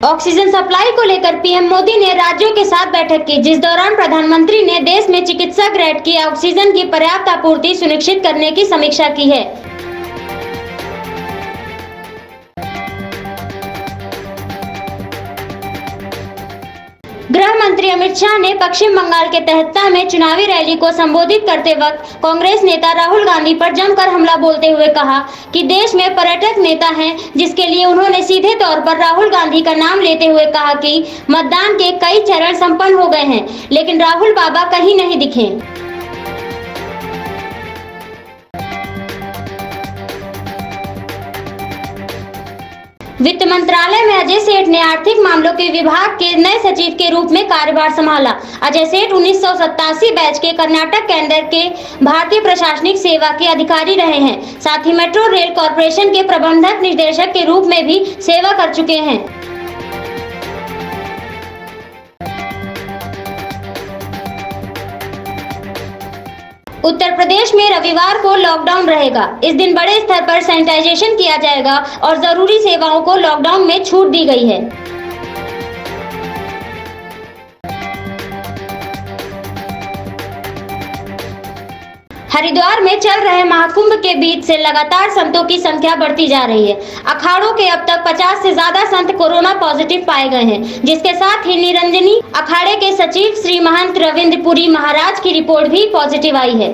Oxygen supply को लेकर PM Modi ने राज्यों के साथ बैठक की, जिस दौरान प्रधानमंत्री ने देश में चिकित्सा ग्रेड की ऑक्सीजन की पर्याप्त आपूर्ति सुनिश्चित करने की समीक्षा की है। गृह मंत्री अमित शाह ने पश्चिम बंगाल के तेहट्टा में चुनावी रैली को संबोधित करते वक्त कांग्रेस नेता राहुल गांधी पर जमकर हमला बोलते हुए कहा कि देश में पर्यटक नेता हैं, जिसके लिए उन्होंने सीधे तौर पर राहुल गांधी का नाम लेते हुए कहा कि मतदान के कई चरण संपन्न हो गए हैं, लेकिन राहुल बाबा कहीं नहीं दिखे। वित्त मंत्रालय में अजय सेठ ने आर्थिक मामलों के विभाग के नए सचिव के रूप में कार्यभार संभाला। अजय सेठ 1987 बैच के कर्नाटक केंद्र के भारतीय प्रशासनिक सेवा के अधिकारी रहे हैं। साथ ही मेट्रो रेल कॉरपोरेशन के प्रबंधक निर्देशक के रूप में भी सेवा कर चुके हैं। उत्तर प्रदेश में रविवार को लॉकडाउन रहेगा। इस दिन बड़े स्तर पर सैनिटाइजेशन किया जाएगा और जरूरी सेवाओं को लॉकडाउन में छूट दी गई है। हरिद्वार में चल रहे महाकुंभ के बीच से लगातार संतों की संख्या बढ़ती जा रही है। अखाड़ों के अब तक 50 से ज्यादा संत कोरोना पॉजिटिव पाए गए हैं, जिसके साथ ही निरंजनी अखाड़े के सचिव श्री महंत रविंद्र पुरी महाराज की रिपोर्ट भी पॉजिटिव आई है।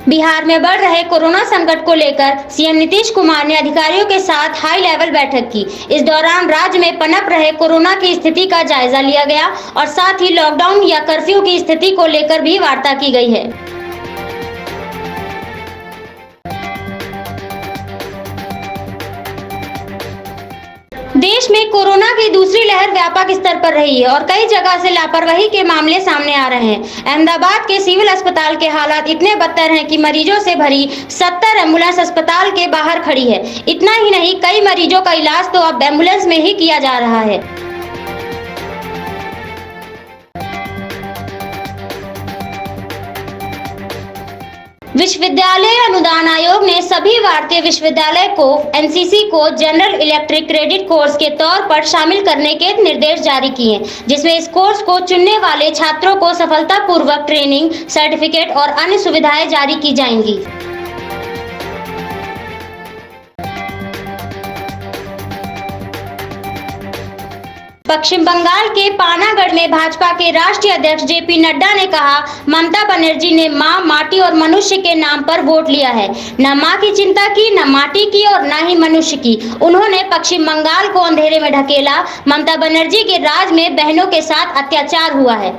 बिहार में बढ़ रहे कोरोना संकट को लेकर सीएम नीतीश कुमार ने अधिकारियों के साथ हाई लेवल बैठक की। इस दौरान राज्य में पनप रहे कोरोना की स्थिति का जायजा लिया गया और साथ ही लॉकडाउन या कर्फ्यू की स्थिति को लेकर भी वार्ता की गई है। देश में कोरोना की दूसरी लहर व्यापक स्तर पर रही है और कई जगह से लापरवाही के मामले सामने आ रहे हैं। अहमदाबाद के सिविल अस्पताल के हालात इतने बदतर हैं कि मरीजों से भरी 70 एम्बुलेंस अस्पताल के बाहर खड़ी है। इतना ही नहीं, कई मरीजों का इलाज तो अब एम्बुलेंस में ही किया जा रहा है। विश्वविद्यालय अनुदान आयोग ने सभी भारतीय विश्वविद्यालय को एनसीसी को जनरल इलेक्ट्रिक क्रेडिट कोर्स के तौर पर शामिल करने के निर्देश जारी किए, जिसमें इस कोर्स को चुनने वाले छात्रों को सफलतापूर्वक ट्रेनिंग, सर्टिफिकेट और अन्य सुविधाएं जारी की जाएंगी। पश्चिम बंगाल के पानागढ़ में भाजपा के राष्ट्रीय अध्यक्ष जेपी नड्डा ने कहा, ममता बनर्जी ने मां, माटी और मनुष्य के नाम पर वोट लिया है। न मां की चिंता की, न माटी की और न ही मनुष्य की। उन्होंने पश्चिम बंगाल को अंधेरे में ढकेला। ममता बनर्जी के राज में बहनों के साथ अत्याचार हुआ है।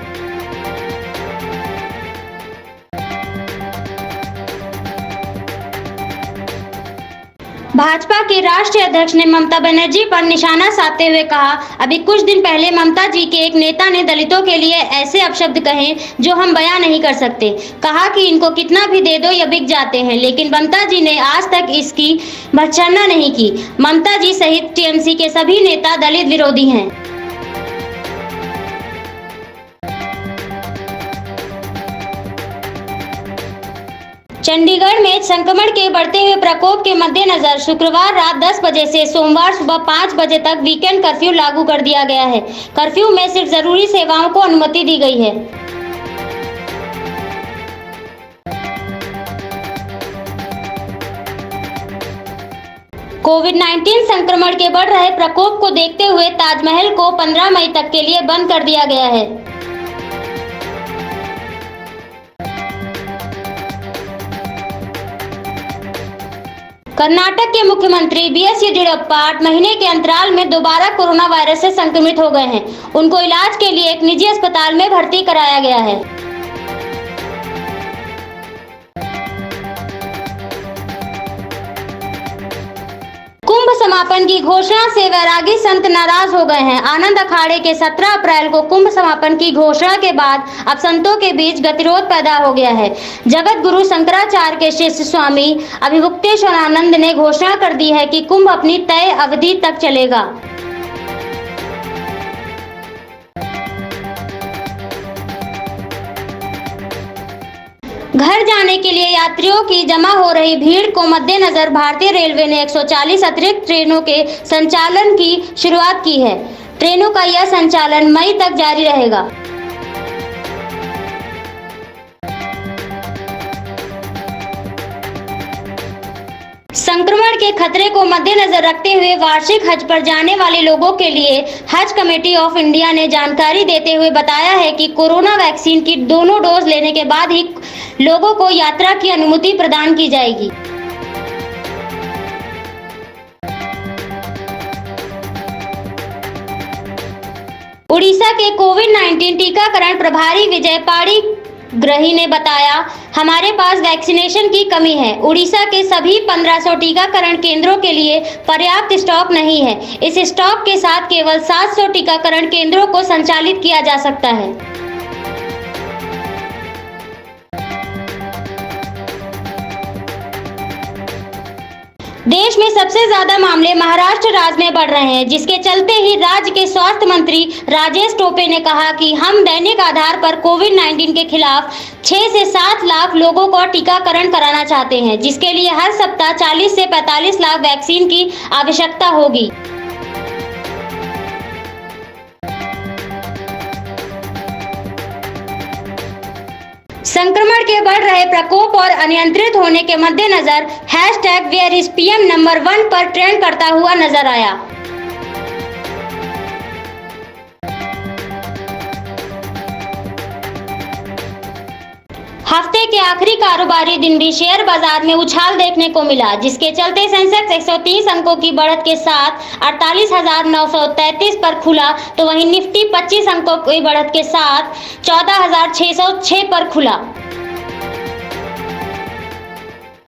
भाजपा के राष्ट्रीय अध्यक्ष ने ममता बनर्जी पर निशाना साधते हुए कहा, अभी कुछ दिन पहले ममता जी के एक नेता ने दलितों के लिए ऐसे अपशब्द कहे जो हम बयां नहीं कर सकते। कहा कि इनको कितना भी दे दो ये बिक जाते हैं, लेकिन ममता जी ने आज तक इसकी भर्त्सना नहीं की। ममता जी सहित टीएमसी के सभी नेता दलित विरोधी हैं। चंडीगढ़ में संक्रमण के बढ़ते हुए प्रकोप के मद्देनजर शुक्रवार रात 10 बजे से सोमवार सुबह 5 बजे तक वीकेंड कर्फ्यू लागू कर दिया गया है। कर्फ्यू में सिर्फ जरूरी सेवाओं को अनुमति दी गई है। कोविड-19 संक्रमण के बढ़ रहे प्रकोप को देखते हुए ताजमहल को 15 मई तक के लिए बंद कर दिया गया है। कर्नाटक के मुख्यमंत्री बीएस येदियुरप्पा 8 महीने के अंतराल में दोबारा कोरोना वायरस से संक्रमित हो गए हैं। उनको इलाज के लिए एक निजी अस्पताल में भर्ती कराया गया है। कुंभ समापन की घोषणा से वैरागी संत नाराज हो गए हैं। आनंद अखाड़े के 17 अप्रैल को कुंभ समापन की घोषणा के बाद अब संतों के बीच गतिरोध पैदा हो गया है। जगत गुरु शंकराचार्य के शिष्य स्वामी अभिमुक्तेश्वरानंद ने घोषणा कर दी है कि कुंभ अपनी तय अवधि तक चलेगा। घर जाने करने के लिए यात्रियों की जमा हो रही भीड़ को मद्देनजर भारतीय रेलवे ने 140 अतिरिक्त ट्रेनों के संचालन की शुरुआत की है। ट्रेनों का यह संचालन मई तक जारी रहेगा। संक्रमण के खतरे को मद्देनजर रखते हुए वार्षिक हज पर जाने वाले लोगों के लिए हज कमेटी ऑफ इंडिया ने जानकारी देते हुए बताया है कि कोरोना वैक्सीन की दोनों डोज लेने के बाद ही लोगों को यात्रा की अनुमति प्रदान की जाएगी। उड़ीसा के कोविड-19 टीकाकरण प्रभारी विजय पाणिग्राही ने बताया, हमारे पास वैक्सीनेशन की कमी है। उड़ीसा के सभी 1500 टीकाकरण केंद्रों के लिए पर्याप्त स्टॉक नहीं है। इस स्टॉक के साथ केवल 700 टीकाकरण केंद्रों को संचालित किया जा सकता है। देश में सबसे ज्यादा मामले महाराष्ट्र राज्य में बढ़ रहे हैं, जिसके चलते ही राज्य के स्वास्थ्य मंत्री राजेश टोपे ने कहा कि हम दैनिक आधार पर कोविड-19 के खिलाफ 6 से 7 लाख लोगों को टीकाकरण कराना चाहते हैं, जिसके लिए हर सप्ताह 40 से 45 लाख वैक्सीन की आवश्यकता होगी। संक्रमण के बढ़ रहे प्रकोप और अनियंत्रित होने के मद्देनजर #WhereIsPM नंबर 1 पर ट्रेंड करता हुआ नजर आया। हफ्ते के आखिरी कारोबारी दिन भी शेयर बाजार में उछाल देखने को मिला, जिसके चलते सेंसेक्स 130 अंकों की बढ़त के साथ 48,933 पर खुला, तो वहीं निफ्टी 25 अंकों की बढ़त के साथ 14,606 पर खुला।